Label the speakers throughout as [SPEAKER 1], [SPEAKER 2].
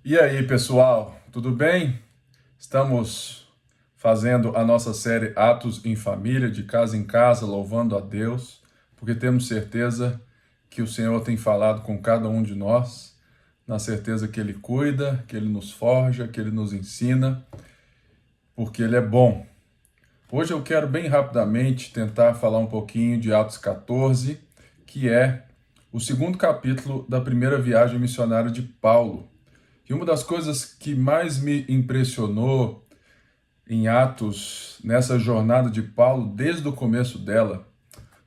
[SPEAKER 1] E aí, pessoal, tudo bem? Estamos fazendo a nossa série Atos em Família, de casa em casa, louvando a Deus, porque temos certeza que o Senhor tem falado com cada um de nós, na certeza que Ele cuida, que Ele nos forja, que Ele nos ensina, porque Ele é bom. Hoje eu quero bem rapidamente tentar falar um pouquinho de Atos 14, que é o segundo capítulo da primeira viagem missionária de Paulo. E uma das coisas que mais me impressionou em Atos, nessa jornada de Paulo, desde o começo dela,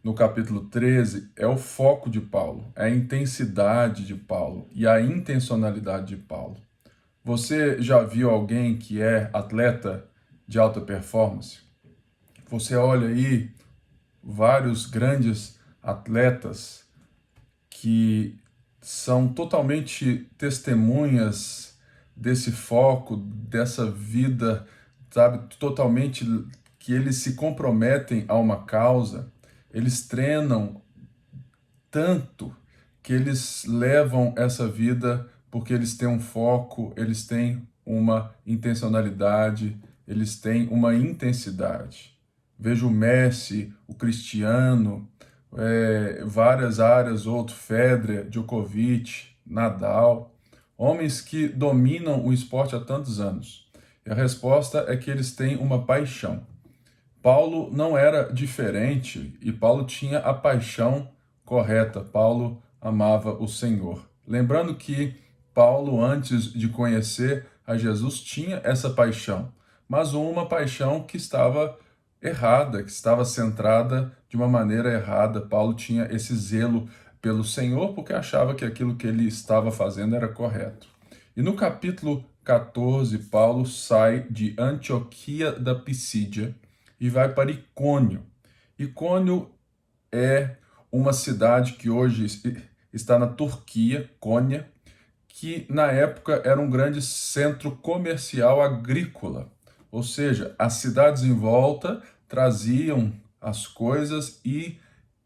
[SPEAKER 1] no capítulo 13, é o foco de Paulo, é a intensidade de Paulo e a intencionalidade de Paulo. Você já viu alguém que é atleta de alta performance? Você olha aí vários grandes atletas que são totalmente testemunhas desse foco, dessa vida, sabe, totalmente que eles se comprometem a uma causa, eles treinam tanto que eles levam essa vida porque eles têm um foco, eles têm uma intencionalidade, eles têm uma intensidade. Vejo o Messi, o Cristiano, várias áreas, outro, Federer, Djokovic, Nadal, homens que dominam o esporte há tantos anos. E a resposta é que eles têm uma paixão. Paulo não era diferente e Paulo tinha a paixão correta. Paulo amava o Senhor. Lembrando que Paulo, antes de conhecer a Jesus, tinha essa paixão, mas uma paixão que estava errada, que estava centrada de uma maneira errada. Paulo tinha esse zelo pelo Senhor porque achava que aquilo que ele estava fazendo era correto. E no capítulo 14, Paulo sai de Antioquia da Pisídia e vai para Icônio. Icônio é uma cidade que hoje está na Turquia, Cônia, que na época era um grande centro comercial agrícola. Ou seja, as cidades em volta traziam as coisas e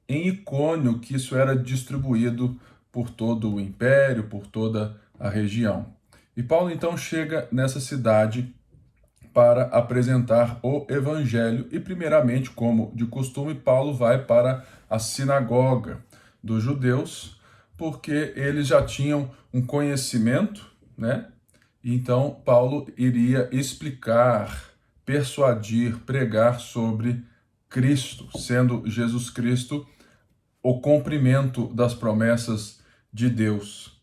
[SPEAKER 1] em Icônio que isso era distribuído por todo o império, por toda a região. E Paulo então chega nessa cidade para apresentar o evangelho e primeiramente, como de costume, Paulo vai para a sinagoga dos judeus, porque eles já tinham um conhecimento, né? Então Paulo iria explicar, persuadir, pregar sobre Cristo, sendo Jesus Cristo o cumprimento das promessas de Deus.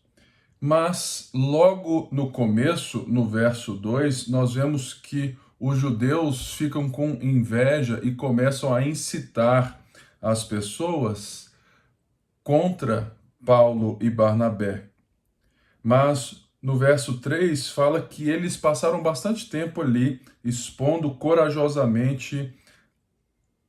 [SPEAKER 1] Mas logo no começo, no verso 2, nós vemos que os judeus ficam com inveja e começam a incitar as pessoas contra Paulo e Barnabé. Mas no verso 3 fala que eles passaram bastante tempo ali expondo corajosamente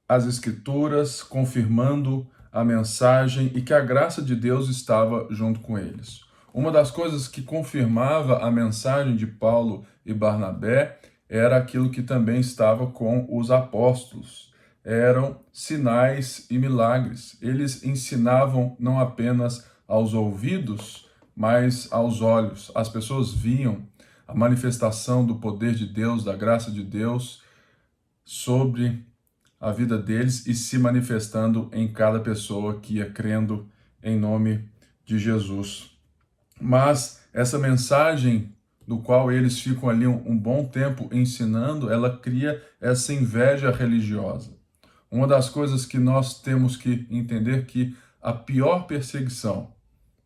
[SPEAKER 1] as Escrituras, confirmando a mensagem e que a graça de Deus estava junto com eles. Uma das coisas que confirmava a mensagem de Paulo e Barnabé era aquilo que também estava com os apóstolos. Eram sinais e milagres. Eles ensinavam não apenas aos ouvidos, mas aos olhos. As pessoas viam a manifestação do poder de Deus, da graça de Deus sobre a vida deles e se manifestando em cada pessoa que ia crendo em nome de Jesus. Mas essa mensagem do qual eles ficam ali um bom tempo ensinando, ela cria essa inveja religiosa. Uma das coisas que nós temos que entender que a pior perseguição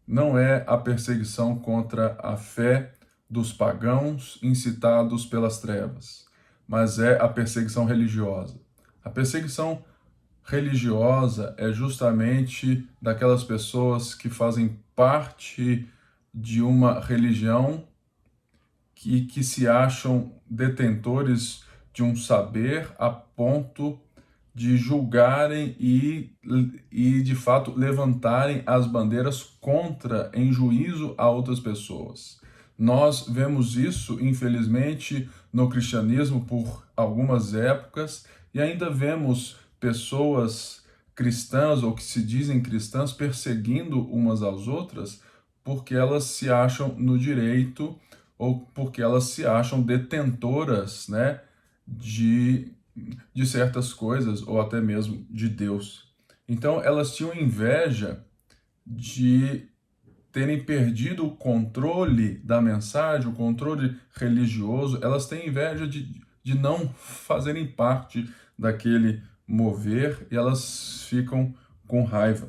[SPEAKER 1] não é a perseguição contra a fé dos pagãos incitados pelas trevas, mas é a perseguição religiosa. A perseguição religiosa é justamente daquelas pessoas que fazem parte de uma religião que se acham detentores de um saber a ponto de julgarem e de fato levantarem as bandeiras contra, em juízo a outras pessoas. Nós vemos isso, infelizmente, no cristianismo por algumas épocas e ainda vemos pessoas cristãs ou que se dizem cristãs perseguindo umas às outras porque elas se acham no direito ou porque elas se acham detentoras, né, de, de certas coisas, ou até mesmo de Deus. Então, elas tinham inveja de terem perdido o controle da mensagem, o controle religioso, elas têm inveja de não fazerem parte daquele mover e elas ficam com raiva.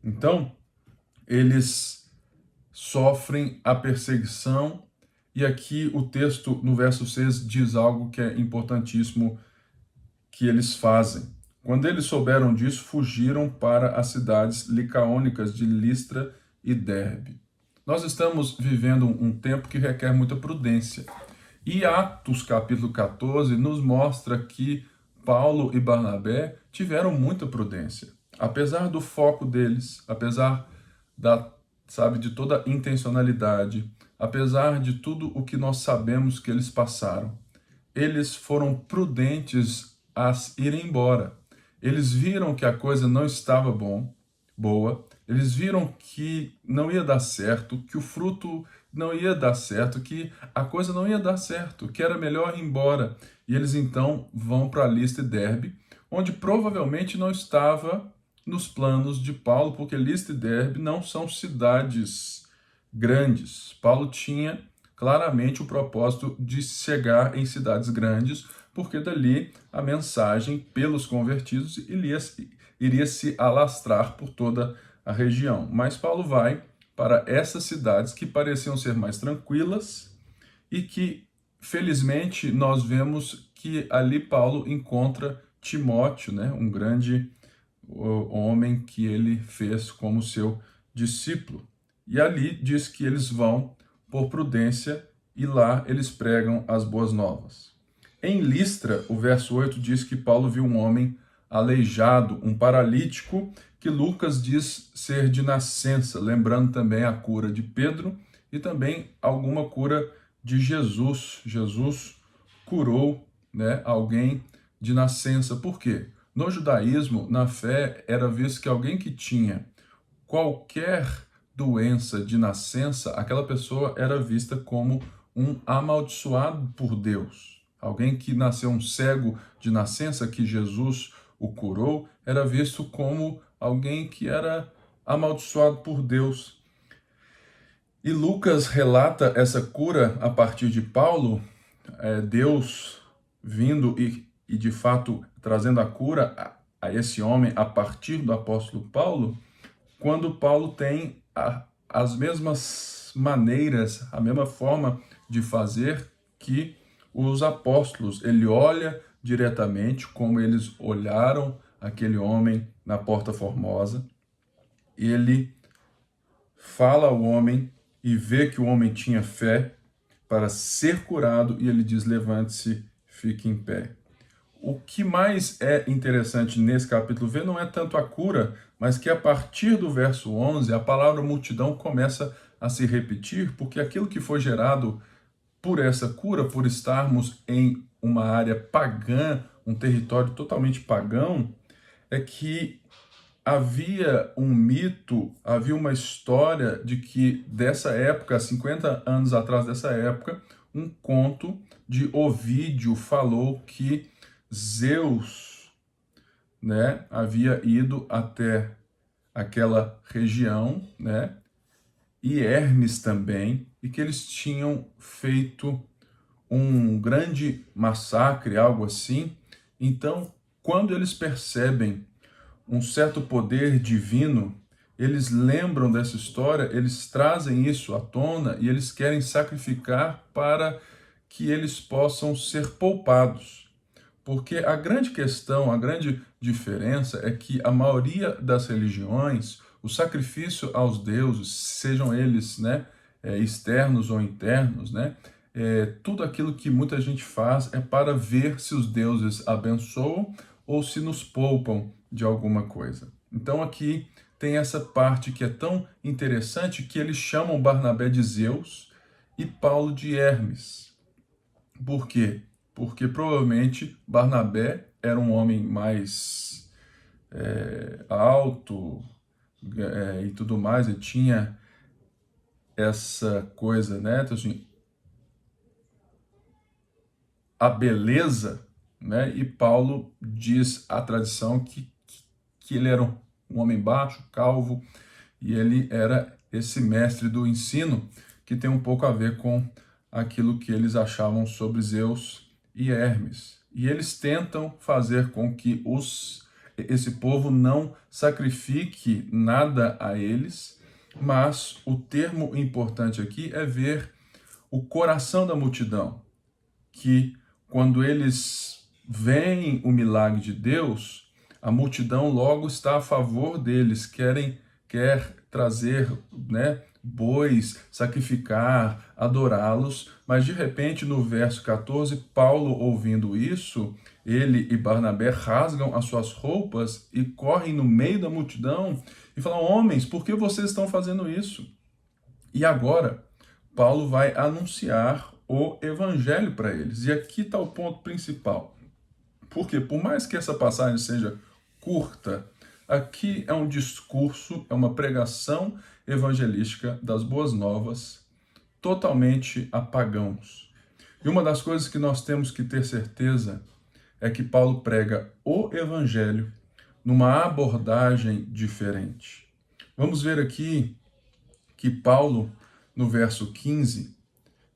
[SPEAKER 1] Então, eles sofrem a perseguição, e aqui o texto, no verso 6, diz algo que é importantíssimo que eles fazem. Quando eles souberam disso, fugiram para as cidades licaônicas de Listra e Derbe. Nós estamos vivendo um tempo que requer muita prudência. E Atos capítulo 14 nos mostra que Paulo e Barnabé tiveram muita prudência. Apesar do foco deles, apesar da, sabe, de toda a intencionalidade, apesar de tudo o que nós sabemos que eles passaram, eles foram prudentes a irem embora. Eles viram que a coisa não estava boa, eles viram que não ia dar certo, que o fruto não ia dar certo, que a coisa não ia dar certo, que era melhor ir embora. E eles então vão para Listra e Derbe, onde provavelmente não estava nos planos de Paulo, porque Listra e Derbe não são cidades grandes. Paulo tinha claramente o propósito de chegar em cidades grandes, porque dali a mensagem pelos convertidos iria se alastrar por toda a região. Mas Paulo vai para essas cidades que pareciam ser mais tranquilas e que, felizmente, nós vemos que ali Paulo encontra Timóteo, né, um grande homem que ele fez como seu discípulo. E ali diz que eles vão por prudência e lá eles pregam as boas novas. Em Listra, o verso 8 diz que Paulo viu um homem aleijado, um paralítico, que Lucas diz ser de nascença, lembrando também a cura de Pedro e também alguma cura de Jesus. Jesus curou, né, alguém de nascença. Por quê? No judaísmo, na fé, era visto que alguém que tinha qualquer doença de nascença, aquela pessoa era vista como um amaldiçoado por Deus. Alguém que nasceu um cego de nascença, que Jesus o curou, era visto como alguém que era amaldiçoado por Deus. E Lucas relata essa cura a partir de Paulo, Deus vindo e de fato trazendo a cura a esse homem a partir do apóstolo Paulo, quando Paulo tem as mesmas maneiras, a mesma forma de fazer que os apóstolos. Ele olha diretamente como eles olharam aquele homem na Porta Formosa, ele fala ao homem e vê que o homem tinha fé para ser curado e ele diz: levante-se, fique em pé. O que mais é interessante nesse capítulo V não é tanto a cura, mas que a partir do verso 11 a palavra multidão começa a se repetir, porque aquilo que foi gerado por essa cura, por estarmos em uma área pagã, um território totalmente pagão, é que havia um mito, havia uma história de que dessa época, 50 anos atrás dessa época, um conto de Ovídio falou que Zeus, né, havia ido até aquela região, né, e Hermes também, e que eles tinham feito um grande massacre, algo assim. Então, quando eles percebem um certo poder divino, eles lembram dessa história, eles trazem isso à tona e eles querem sacrificar para que eles possam ser poupados. Porque a grande questão, a grande diferença é que a maioria das religiões, o sacrifício aos deuses, sejam eles, né, externos ou internos, né, tudo aquilo que muita gente faz é para ver se os deuses abençoam ou se nos poupam de alguma coisa. Então aqui tem essa parte que é tão interessante que eles chamam Barnabé de Zeus e Paulo de Hermes. Por quê? Porque provavelmente Barnabé era um homem mais alto e tudo mais, e tinha essa coisa, né? Então, assim, a beleza, né? E Paulo diz a tradição que ele era um homem baixo, calvo, e ele era esse mestre do ensino, que tem um pouco a ver com aquilo que eles achavam sobre Zeus e Hermes. E eles tentam fazer com que esse povo não sacrifique nada a eles, mas o termo importante aqui é ver o coração da multidão, que quando eles veem o milagre de Deus, a multidão logo está a favor deles, quer trazer, né, bois, sacrificar, adorá-los, mas de repente no verso 14, Paulo, ouvindo isso, ele e Barnabé rasgam as suas roupas e correm no meio da multidão e falam: homens, por que vocês estão fazendo isso? E agora, Paulo vai anunciar o evangelho para eles. E aqui está o ponto principal. Porque, por mais que essa passagem seja curta, aqui é um discurso, é uma pregação evangelística das boas novas, totalmente a pagãos. E uma das coisas que nós temos que ter certeza é que Paulo prega o evangelho numa abordagem diferente. Vamos ver aqui que Paulo, no verso 15,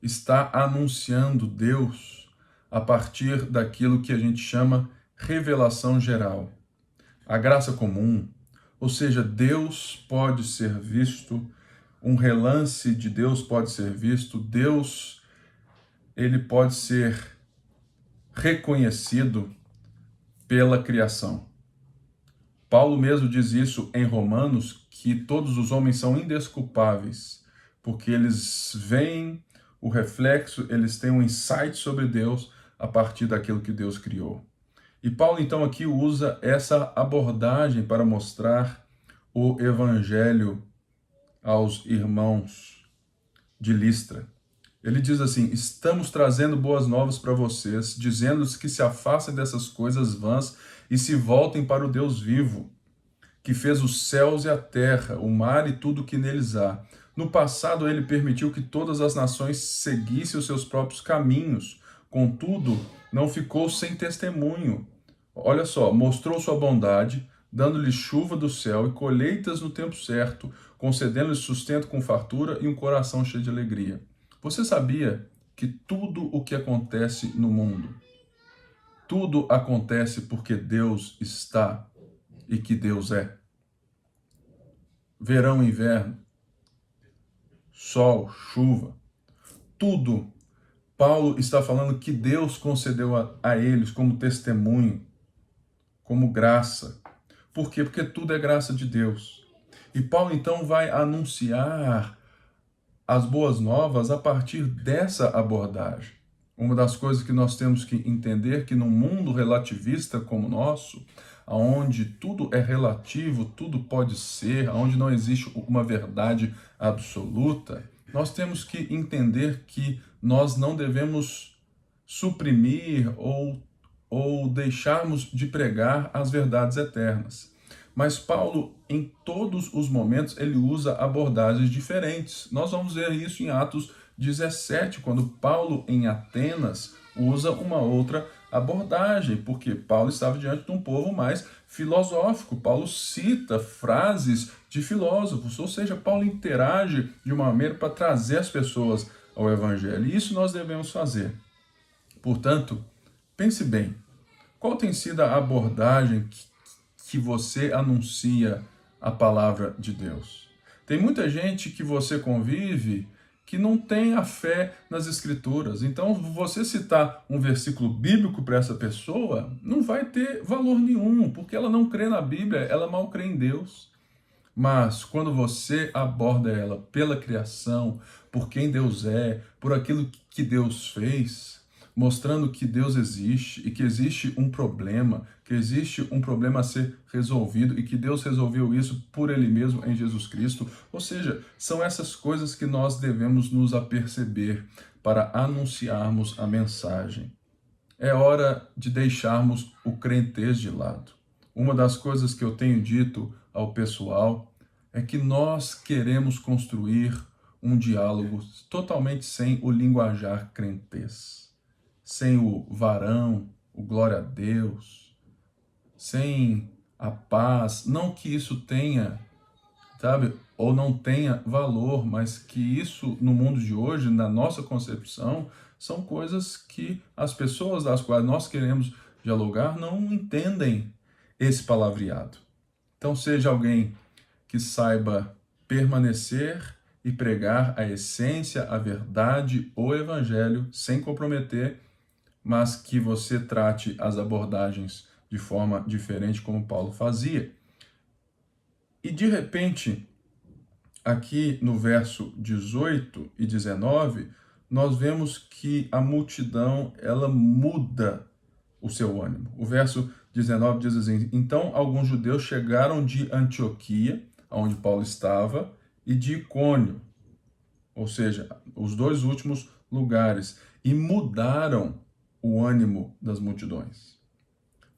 [SPEAKER 1] está anunciando Deus a partir daquilo que a gente chama revelação geral. A graça comum, ou seja, Deus pode ser visto, um relance de Deus pode ser visto, Deus, ele pode ser reconhecido pela criação. Paulo mesmo diz isso em Romanos, que todos os homens são indesculpáveis, porque eles veem o reflexo, eles têm um insight sobre Deus a partir daquilo que Deus criou. E Paulo, então, aqui usa essa abordagem para mostrar o evangelho aos irmãos de Listra. Ele diz assim: estamos trazendo boas novas para vocês, dizendo-lhes que se afastem dessas coisas vãs e se voltem para o Deus vivo, que fez os céus e a terra, o mar e tudo o que neles há. No passado, ele permitiu que todas as nações seguissem os seus próprios caminhos. Contudo, não ficou sem testemunho. Olha só, mostrou sua bondade, dando-lhe chuva do céu e colheitas no tempo certo, concedendo-lhe sustento com fartura e um coração cheio de alegria. Você sabia que tudo o que acontece no mundo, tudo acontece porque Deus está e que Deus é? Verão, inverno, sol, chuva, tudo. Paulo está falando que Deus concedeu a eles como testemunho, como graça. Por quê? Porque tudo é graça de Deus. E Paulo então vai anunciar as boas novas a partir dessa abordagem. Uma das coisas que nós temos que entender é que num mundo relativista como o nosso, onde tudo é relativo, tudo pode ser, onde não existe uma verdade absoluta, nós temos que entender que nós não devemos suprimir ou deixarmos de pregar as verdades eternas. Mas Paulo, em todos os momentos, ele usa abordagens diferentes. Nós vamos ver isso em Atos 17, quando Paulo, em Atenas, usa uma outra abordagem, porque Paulo estava diante de um povo mais filosófico. Paulo cita frases de filósofos, ou seja, Paulo interage de uma maneira para trazer as pessoas ao Evangelho. E isso nós devemos fazer. Portanto, pense bem, qual tem sido a abordagem que você anuncia a palavra de Deus? Tem muita gente que você convive que não tem a fé nas Escrituras. Então, você citar um versículo bíblico para essa pessoa não vai ter valor nenhum, porque ela não crê na Bíblia, ela mal crê em Deus. Mas quando você aborda ela pela criação, por quem Deus é, por aquilo que Deus fez, mostrando que Deus existe e que existe um problema, que existe um problema a ser resolvido e que Deus resolveu isso por Ele mesmo em Jesus Cristo. Ou seja, são essas coisas que nós devemos nos aperceber para anunciarmos a mensagem. É hora de deixarmos o crentez de lado. Uma das coisas que eu tenho dito ao pessoal é que nós queremos construir um diálogo totalmente sem o linguajar crentez. sem o varão, o glória a Deus, sem a paz. Não que isso tenha, sabe, ou não tenha valor, mas que isso no mundo de hoje, na nossa concepção, são coisas que as pessoas das quais nós queremos dialogar não entendem esse palavreado. Então, seja alguém que saiba permanecer e pregar a essência, a verdade, o evangelho, sem comprometer, mas que você trate as abordagens de forma diferente, como Paulo fazia. E de repente, aqui no verso 18 e 19, nós vemos que a multidão, ela muda o seu ânimo. O verso 19 diz assim: então alguns judeus chegaram de Antioquia, onde Paulo estava, e de Icônio, ou seja, os dois últimos lugares, e mudaram o ânimo das multidões.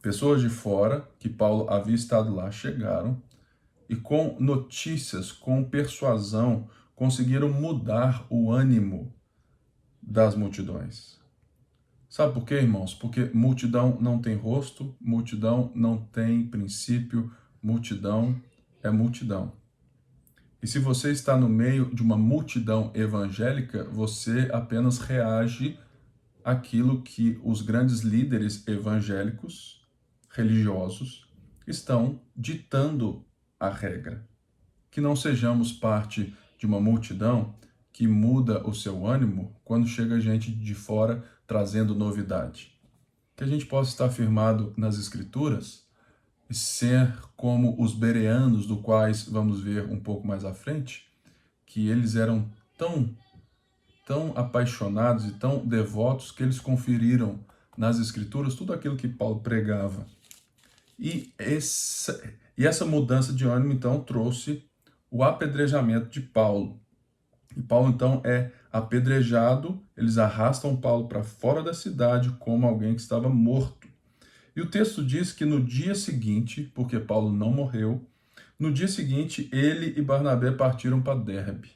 [SPEAKER 1] Pessoas de fora, que Paulo havia estado lá, chegaram e com notícias, com persuasão, conseguiram mudar o ânimo das multidões. Sabe por quê, irmãos? Porque multidão não tem rosto, multidão não tem princípio, multidão é multidão. E se você está no meio de uma multidão evangélica, você apenas reage àquilo que os grandes líderes evangélicos, religiosos, estão ditando a regra. Que não sejamos parte de uma multidão que muda o seu ânimo quando chega gente de fora trazendo novidade. Que a gente possa estar firmado nas Escrituras e ser como os bereanos, do quais vamos ver um pouco mais à frente, que eles eram tão apaixonados e tão devotos que eles conferiram nas Escrituras tudo aquilo que Paulo pregava. E essa mudança de ânimo, então, trouxe o apedrejamento de Paulo. E Paulo, então, é apedrejado, eles arrastam Paulo para fora da cidade como alguém que estava morto. E o texto diz que no dia seguinte, porque Paulo não morreu, no dia seguinte ele e Barnabé partiram para Derbe.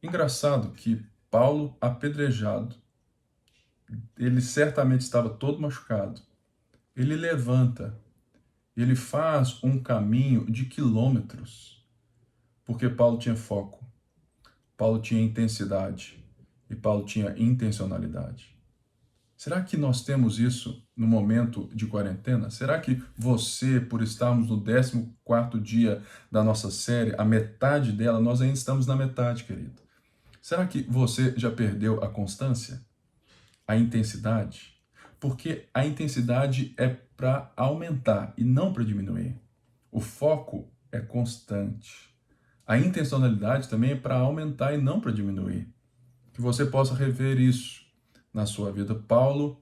[SPEAKER 1] Engraçado que Paulo, apedrejado, ele certamente estava todo machucado. Ele levanta, ele faz um caminho de quilômetros, porque Paulo tinha foco, Paulo tinha intensidade e Paulo tinha intencionalidade. Será que nós temos isso no momento de quarentena? Será que você, por estarmos no 14º dia da nossa série, a metade dela, nós ainda estamos na metade, querido? Será que você já perdeu a constância? A intensidade? Porque a intensidade é para aumentar e não para diminuir. O foco é constante. A intencionalidade também é para aumentar e não para diminuir. Que você possa rever isso na sua vida. Paulo,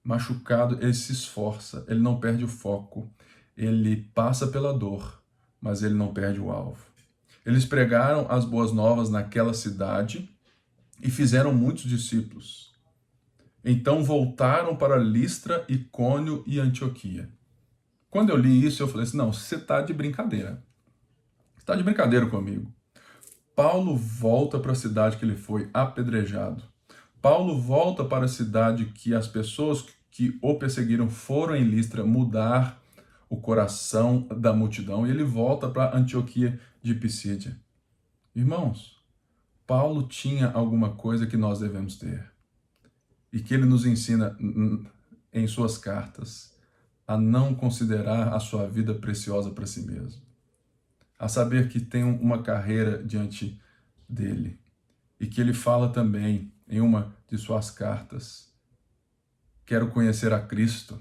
[SPEAKER 1] machucado, ele se esforça, ele não perde o foco, ele passa pela dor, mas ele não perde o alvo. Eles pregaram as boas novas naquela cidade e fizeram muitos discípulos. Então voltaram para Listra, Icônio e Antioquia. Quando eu li isso, eu falei assim, não, você está de brincadeira. Você está de brincadeira comigo. Paulo volta para a cidade que ele foi apedrejado. Paulo volta para a cidade que as pessoas que o perseguiram foram em Listra mudar o coração da multidão e ele volta para Antioquia de Pisídia. Irmãos, Paulo tinha alguma coisa que nós devemos ter e que ele nos ensina em suas cartas a não considerar a sua vida preciosa para si mesmo, a saber que tem uma carreira diante dele e que ele fala também em uma de suas cartas: quero conhecer a Cristo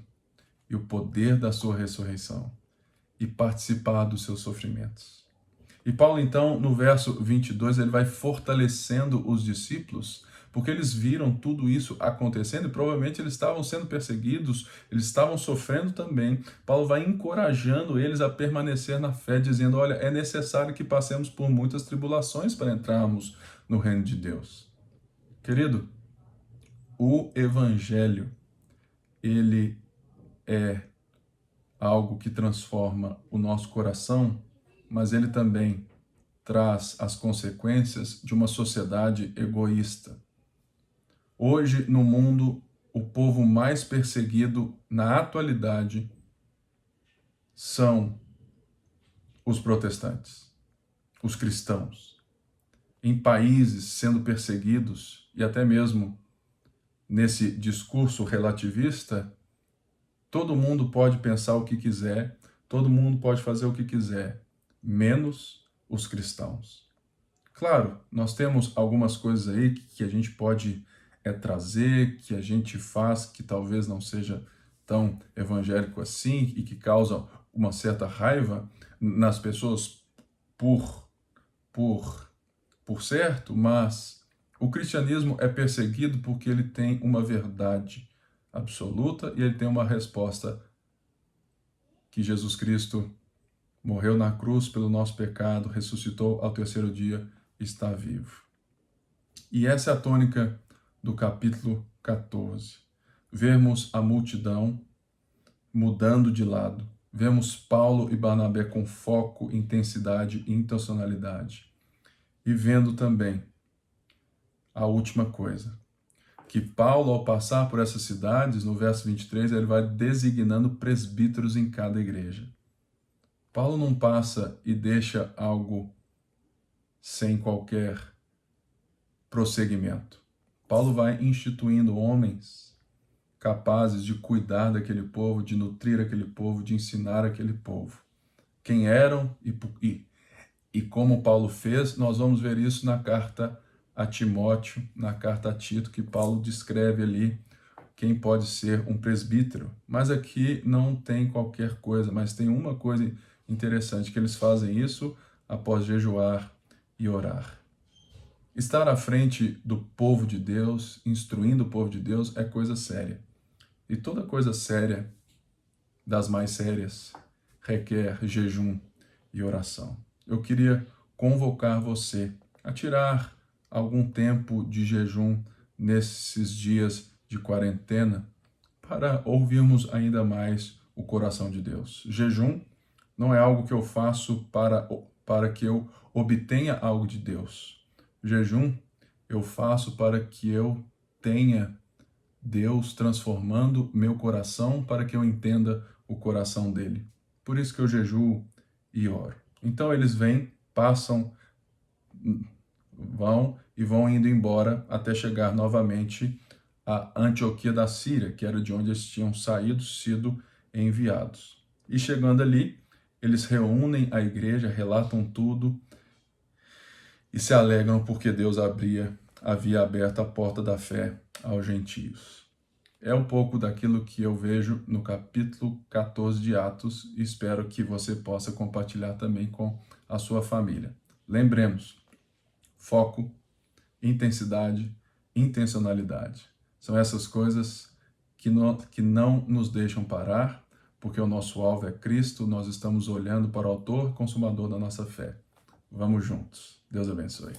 [SPEAKER 1] e o poder da sua ressurreição e participar dos seus sofrimentos. E Paulo, então, no verso 22, ele vai fortalecendo os discípulos, porque eles viram tudo isso acontecendo e provavelmente eles estavam sendo perseguidos, eles estavam sofrendo também. Paulo vai encorajando eles a permanecer na fé, dizendo, olha, é necessário que passemos por muitas tribulações para entrarmos no reino de Deus. Querido, o evangelho, ele é algo que transforma o nosso coração, mas ele também traz as consequências de uma sociedade egoísta. Hoje, no mundo, o povo mais perseguido na atualidade são os protestantes, os cristãos. Em países sendo perseguidos, e até mesmo nesse discurso relativista, todo mundo pode pensar o que quiser, todo mundo pode fazer o que quiser, menos os cristãos. Claro, nós temos algumas coisas aí que a gente pode trazer, que a gente faz, que talvez não seja tão evangélico assim e que causam uma certa raiva nas pessoas por certo, mas o cristianismo é perseguido porque ele tem uma verdade absoluta e ele tem uma resposta que Jesus Cristo morreu na cruz pelo nosso pecado, ressuscitou ao terceiro dia, está vivo. E essa é a tônica do capítulo 14. Vemos a multidão mudando de lado. Vemos Paulo e Barnabé com foco, intensidade e intencionalidade. E vendo também a última coisa, que Paulo, ao passar por essas cidades, no verso 23, ele vai designando presbíteros em cada igreja. Paulo não passa e deixa algo sem qualquer prosseguimento. Paulo vai instituindo homens capazes de cuidar daquele povo, de nutrir aquele povo, de ensinar aquele povo. Quem eram e como Paulo fez, nós vamos ver isso na carta a Timóteo, na carta a Tito, que Paulo descreve ali quem pode ser um presbítero. Mas aqui não tem qualquer coisa, mas tem uma coisa interessante, que eles fazem isso após jejuar e orar. Estar à frente do povo de Deus, instruindo o povo de Deus, é coisa séria. E toda coisa séria, das mais sérias, requer jejum e oração. Eu queria convocar você a tirar algum tempo de jejum nesses dias de quarentena para ouvirmos ainda mais o coração de Deus. Jejum não é algo que eu faço para que eu obtenha algo de Deus. Jejum eu faço para que eu tenha Deus transformando meu coração para que eu entenda o coração dele. Por isso que eu jejuo e oro. Então eles vêm, passam, vão indo embora até chegar novamente a Antioquia da Síria, que era de onde eles tinham sido enviados. E chegando ali, eles reúnem a igreja, relatam tudo e se alegram porque Deus havia aberto a porta da fé aos gentios. É um pouco daquilo que eu vejo no capítulo 14 de Atos e espero que você possa compartilhar também com a sua família. Lembremos, foco, intensidade, intencionalidade. São essas coisas que não nos deixam parar, porque o nosso alvo é Cristo, nós estamos olhando para o autor e consumador da nossa fé. Vamos juntos. Deus abençoe.